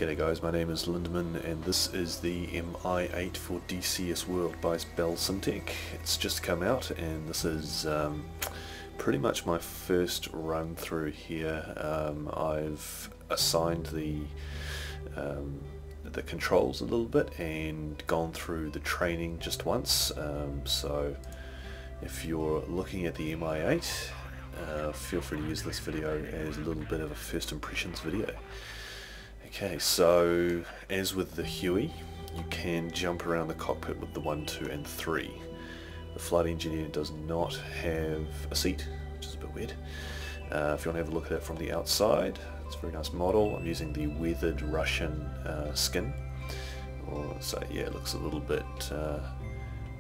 G'day guys, my name is Lindemann and this is the Mi-8 for DCS World by Belsimtek. It's just come out and this is pretty much my first run through here. I've assigned the controls a little bit and gone through the training just once, so if you're looking at the Mi-8, feel free to use this video as a little bit of a first impressions video. Okay, so as with the Huey, you can jump around the cockpit with the 1, 2 and 3. The flight engineer does not have a seat, which is a bit weird. If you want to have a look at it from the outside, it's a very nice model. I'm using the weathered Russian skin. So yeah, it looks a little bit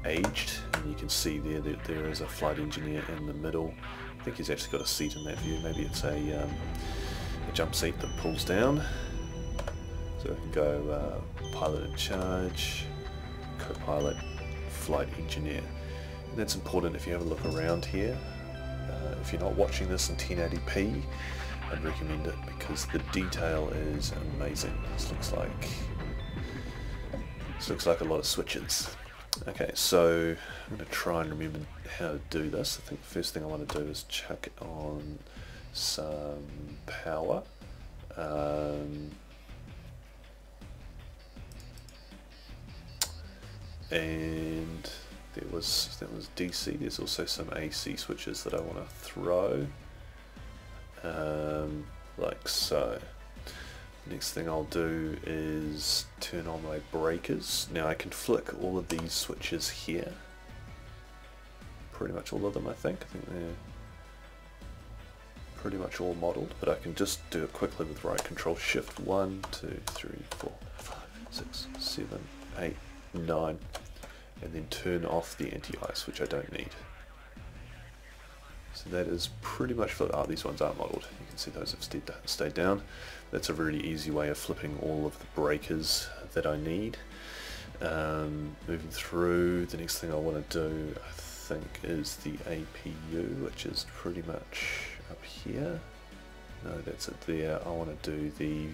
aged, and you can see there that there is a flight engineer in the middle. I think he's actually got a seat in that view. Maybe it's a jump seat that pulls down. So we can go pilot in charge, co-pilot, flight engineer. And that's important if you have a look around here. If you're not watching this in 1080p, I'd recommend it because the detail is amazing. This looks like a lot of switches. Okay, so I'm going to try and remember how to do this. I think the first thing I want to do is chuck on some power. And that was DC. There's also some AC switches that I want to throw, like so. Next thing I'll do is turn on my breakers. Now I can flick all of these switches here, pretty much all of them. I think they're pretty much all modeled, but I can just do it quickly with right control shift. 1, 2, 3, 4, 5, 6, 7, 8, 9, and then turn off the anti-ice, which I don't need. So that is pretty much for these ones aren't modeled. You can see those have stayed down. That's a really easy way of flipping all of the breakers that I need. Moving through, the next thing I want to do, I think, is the APU, which is pretty much up here. No, that's it there. I want to do the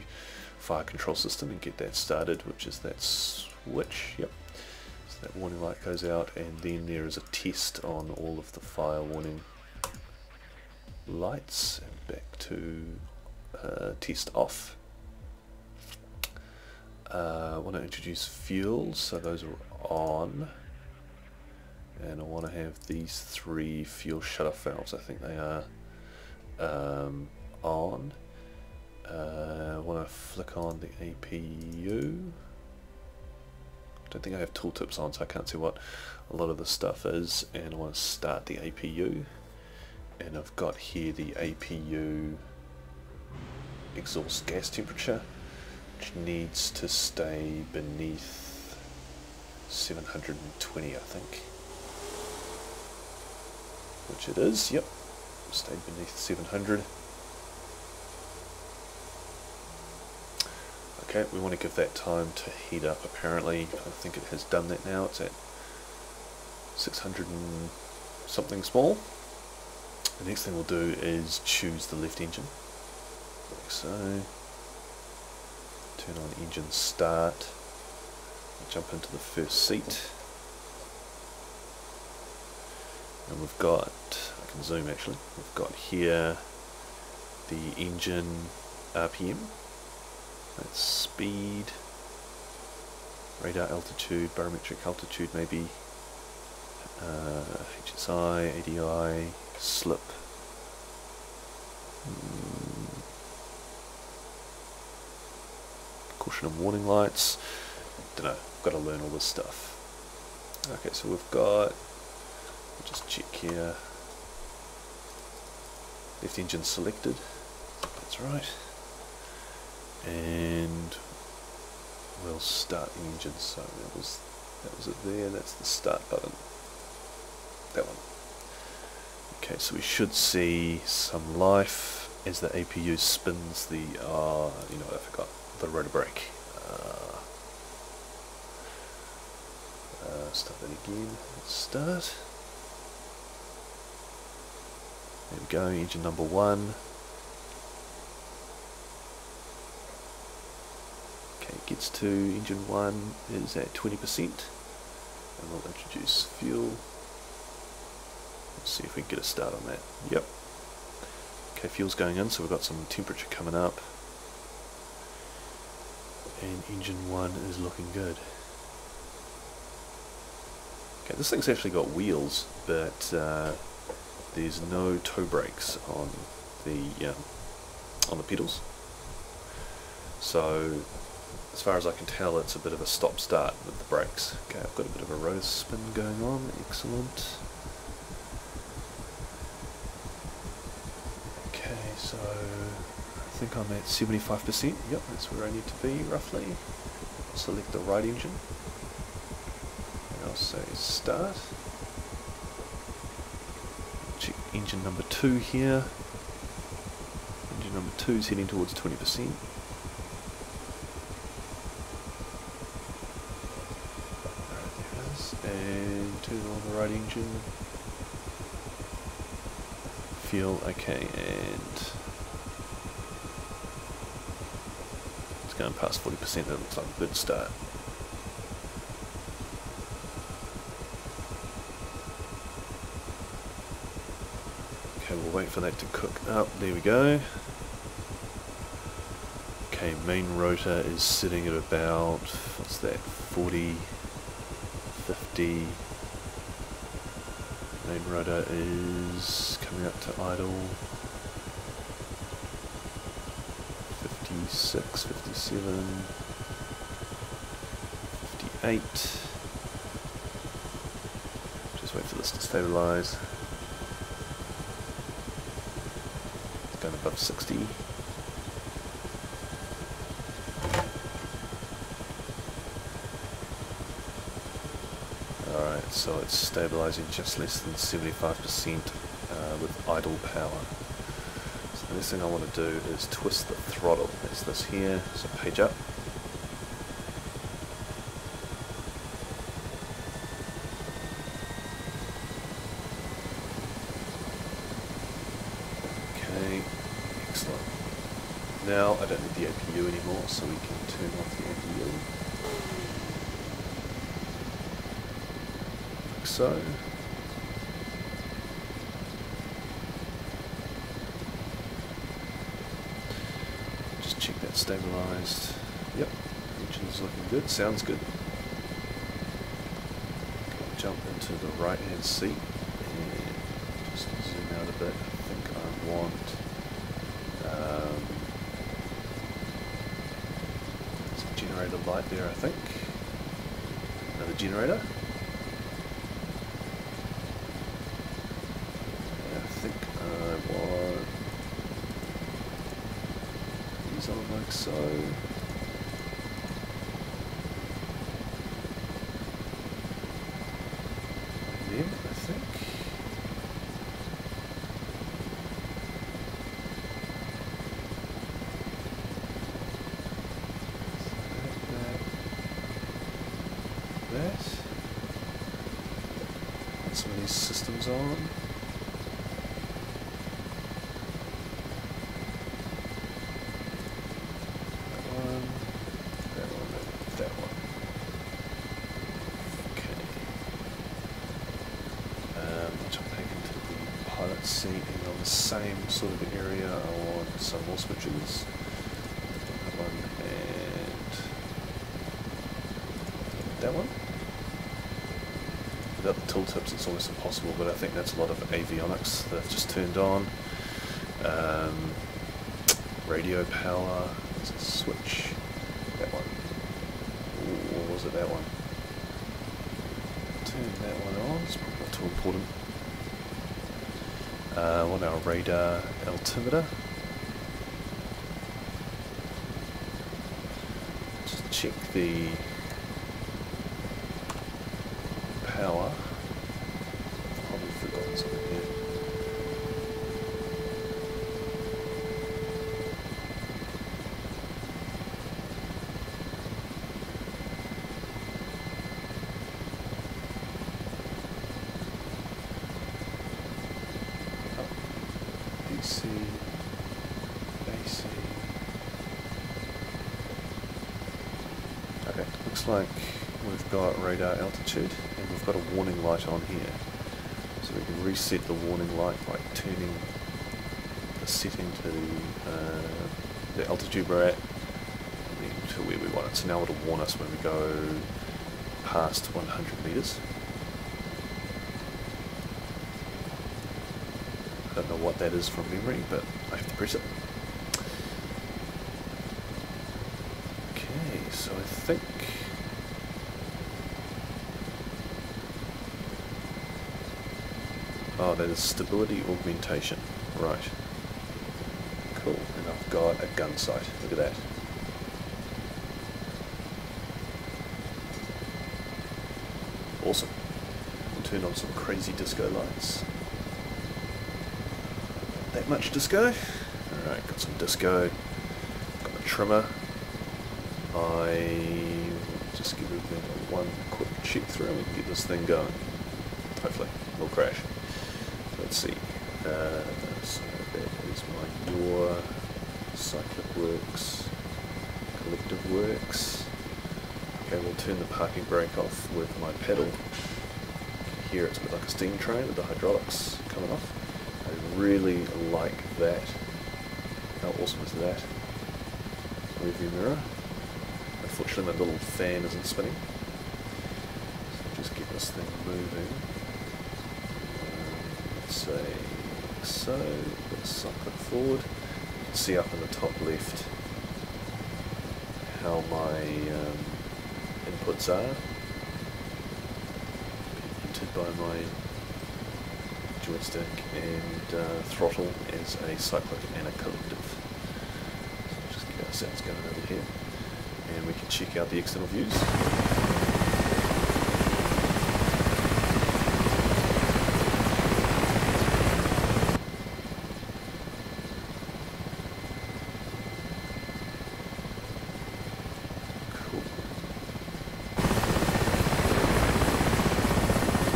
fire control system and get that started, which is that switch. Yep. So that warning light goes out, and then there is a test on all of the fire warning lights, and back to test off. I want to introduce fuels, so those are on, and I want to have these 3 fuel shut-off valves. I think they are on. I want to flick on the APU. I don't think I have tooltips on, so I can't see what a lot of the stuff is, and I want to start the APU. And I've got here the APU exhaust gas temperature, which needs to stay beneath 720, I think. Which it is, yep. Stayed beneath 700. Okay, we want to give that time to heat up. Apparently, I think it has done that now. It's at 600 and something small. The next thing we'll do is choose the left engine, like so. Turn on engine start, jump into the first seat, and we've got, I can zoom actually, we've got here the engine RPM, that's speed, radar altitude, barometric altitude maybe, HSI, ADI, slip, caution and warning lights. Don't know, I've got to learn all this stuff. Okay, so we've got, I'll just check here, left engine selected, that's right, and we'll start the engine. So that was it there. That's the start button, that one. Okay, so we should see some life as the APU spins the, you know, I forgot, the rotor brake. Start that again, let's start. There we go, engine number 1. gets to engine 1 is at 20%, and we'll introduce fuel. Let's see if we can get a start on that. Yep. Okay, fuel's going in, so we've got some temperature coming up, and engine 1 is looking good. Okay, this thing's actually got wheels, but there's no toe brakes on the pedals. So, as far as I can tell, it's a bit of a stop-start with the brakes. Okay, I've got a bit of a rotor spin going on. Excellent. Okay, so I think I'm at 75%. Yep, that's where I need to be roughly. Select the right engine. And I'll say start. Check engine number 2 here. Engine number 2 is heading towards 20%. And turn on the right engine. Fuel, okay, and it's going past 40%. That looks like a good start. Okay, we'll wait for that to cook up. There we go. Okay, main rotor is sitting at about, what's that, 40, 50. Main rotor is coming up to idle. 56, 57, 58. Just wait for this to stabilize. It's going above 60. Alright, so it's stabilizing just less than 75% with idle power. So the next thing I want to do is twist the throttle. That's this here, so page up. Okay, excellent. Now I don't need the APU anymore, so we can turn off the APU. Like so. Just check that stabilized. Yep, engine's looking good, sounds good. Jump into the right hand seat and just zoom out a bit. I think I want some generator light there, I think. Another generator. And I think I want these on like so. Them, I think. That. Put some of these systems on. That one, that one. Jump back into the pilot seat, and on the same sort of area I want some more switches. That one and that one. Without the tooltips it's almost impossible, but I think that's a lot of avionics that I've just turned on. Radio power, there's a switch. That one. Ooh, or was it that one? Turn that one on, it's probably not too important. On our radar altimeter. Just check the power. I've probably forgotten something here. DC, AC, Okay, looks like we've got radar altitude and we've got a warning light on here. So we can reset the warning light by turning the setting to the altitude we're at and then to where we want it. So now it'll warn us when we go past 100 meters. I don't know what that is from memory, but I have to press it. Okay, so I think that is stability augmentation. Right. Cool. And I've got a gun sight. Look at that. Awesome. We'll turn on some crazy disco lights. That much disco. Alright, got some disco. Got the trimmer. I just give everything one quick check through and we can get this thing going. Hopefully. We'll crash. Let's see. So that is my yaw, cyclic works, collective works. Okay, we'll turn the parking brake off with my pedal. You can hear it's a bit like a steam train with the hydraulics coming off. I really like that. How awesome is that? Rearview mirror. Unfortunately my little fan isn't spinning. So just get this thing moving. Let's say so. Put a cyclic forward. You can see up in the top left how my inputs are entered by my joystick, and throttle is a cyclic and a collective. So just get our settings going over here, and we can check out the external views.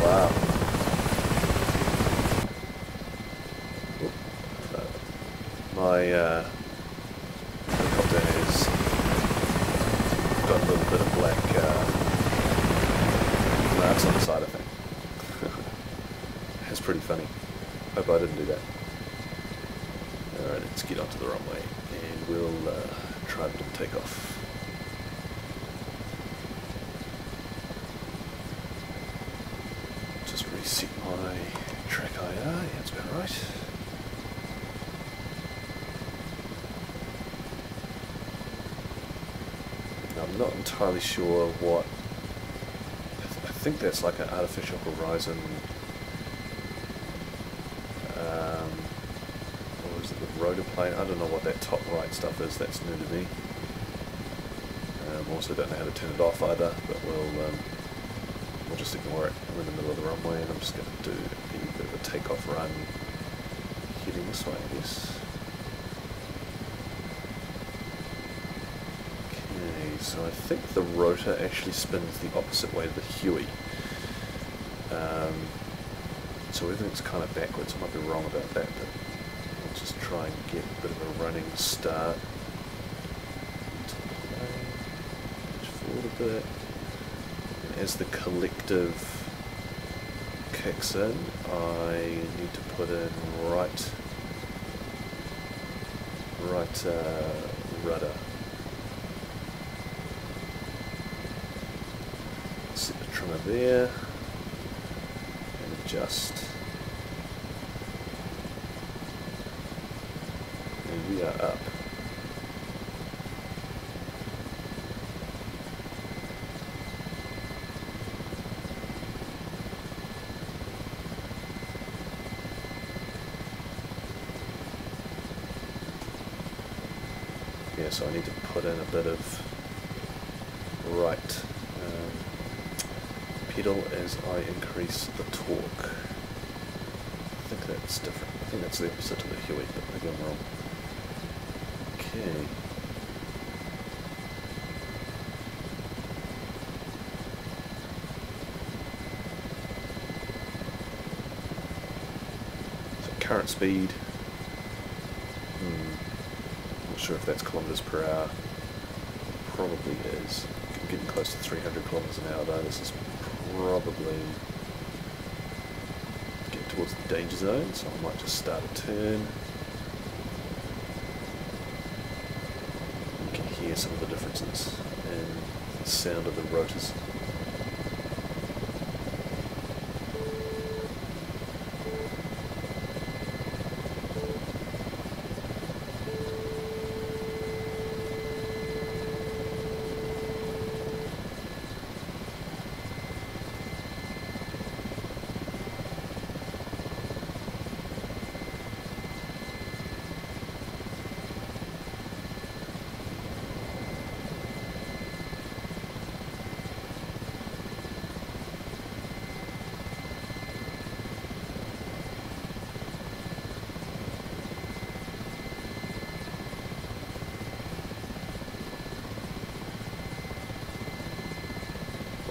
Wow. My helicopter has got a little bit of black marks on the side, I think. That's pretty funny. Hope I didn't do that. Alright, let's get onto the runway and we'll try to take off. Reset my track IR, yeah, that's about right. Now, I'm not entirely sure what, I think that's like an artificial horizon, or is it the rotor plane? I don't know what that top right stuff is, that's new to me. Also don't know how to turn it off either, but we'll just ignore it. I'm in the middle of the runway and I'm just going to do a bit of a takeoff run heading this way, I guess. Okay, so I think the rotor actually spins the opposite way to the Huey. So everything's kind of backwards. I might be wrong about that, but I'll just try and get a bit of a running start. Push forward a bit. As the collective kicks in, I need to put in right rudder. Set the trimmer there and adjust. And we are up. Yeah, so I need to put in a bit of right pedal as I increase the torque. I think that's different. I think that's the opposite to the Huey, but maybe I'm wrong. Okay. So current speed. Not sure if that's kilometers per hour. Probably is. getting close to 300 kilometers an hour though. This is probably getting towards the danger zone, so I might just start a turn. You can hear some of the differences in the sound of the rotors.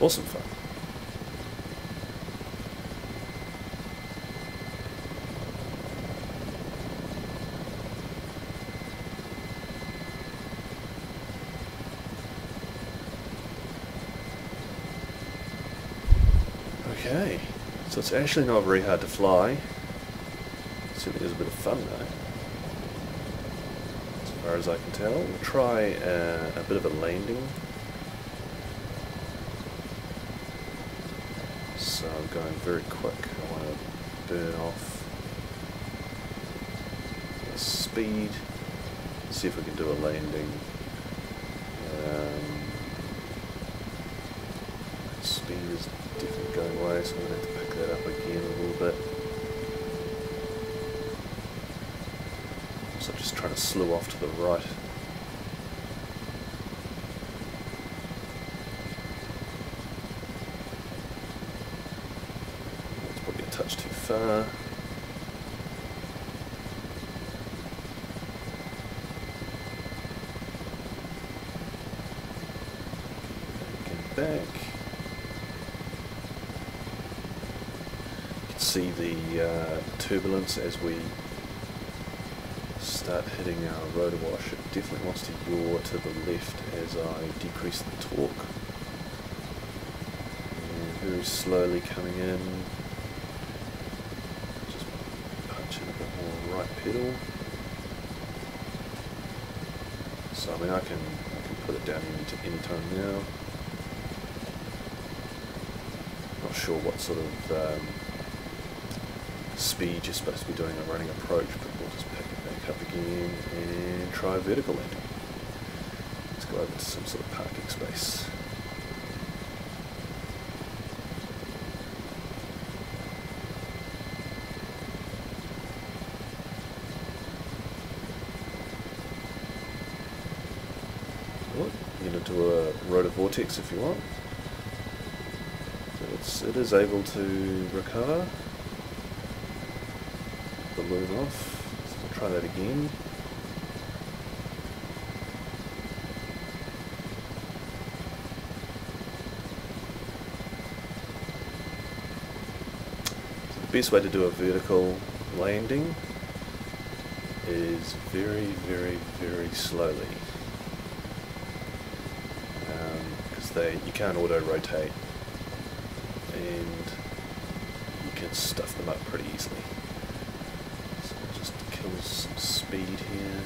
Awesome fun. Okay, so it's actually not very hard to fly. Certainly is a bit of fun though, as far as I can tell. We'll try a bit of a landing. So I'm going very quick. I want to burn off the speed, see if we can do a landing. Speed is definitely going away, so I'm going to have to pick that up again a little bit. So just trying to slew off to the right. Touch too far. Get back. You can see the turbulence as we start hitting our rotor wash. It definitely wants to yaw to the left as I decrease the torque. And very slowly coming in. Right pedal. So I mean I can put it down any time now. Not sure what sort of speed you're supposed to be doing a running approach, but we'll just pick it back up again and try a vertical landing. Let's go over to some sort of parking space. You can do a rotor vortex if you want. So it is able to recover. Balloon off. So we'll try that again. So the best way to do a vertical landing is very, very, very slowly. You can't auto-rotate and you can stuff them up pretty easily. So we'll just kill some speed here.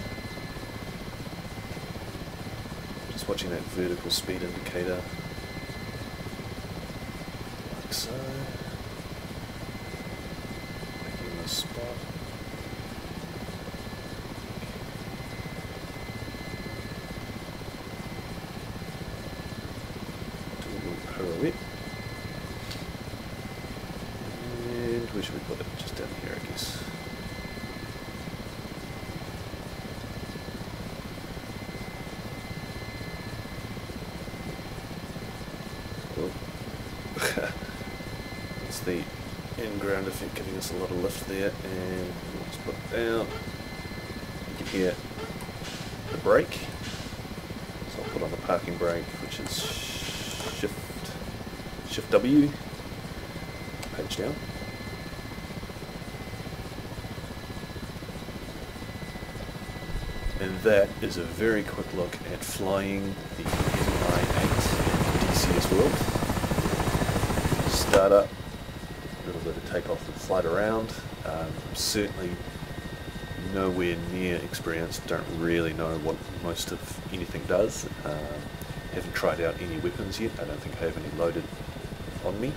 Just watching that vertical speed indicator, like so. Making the spot. Pirouette. And where should we put it? Just down here, I guess. Oh. It's the in-ground effect giving us a lot of lift there, and we'll just put it down. You can hear the brake. So I'll put on the parking brake, which is Shift W, page down. And that is a very quick look at flying the Mi-8. DCS World. Start up, a little bit of take off and flight around. Certainly nowhere near experienced, don't really know what most of anything does. Haven't tried out any weapons yet, I don't think I have any loaded on me.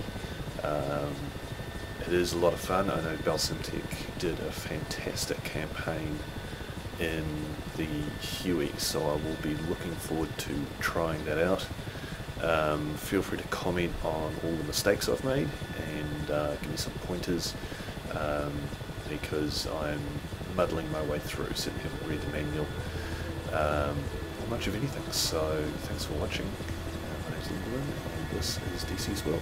It is a lot of fun. I know Belsimtek did a fantastic campaign in the Huey, so I will be looking forward to trying that out. Feel free to comment on all the mistakes I've made and give me some pointers, because I'm muddling my way through, certainly haven't read the manual or much of anything. So thanks for watching. My name's Lyndon and this is DCS World.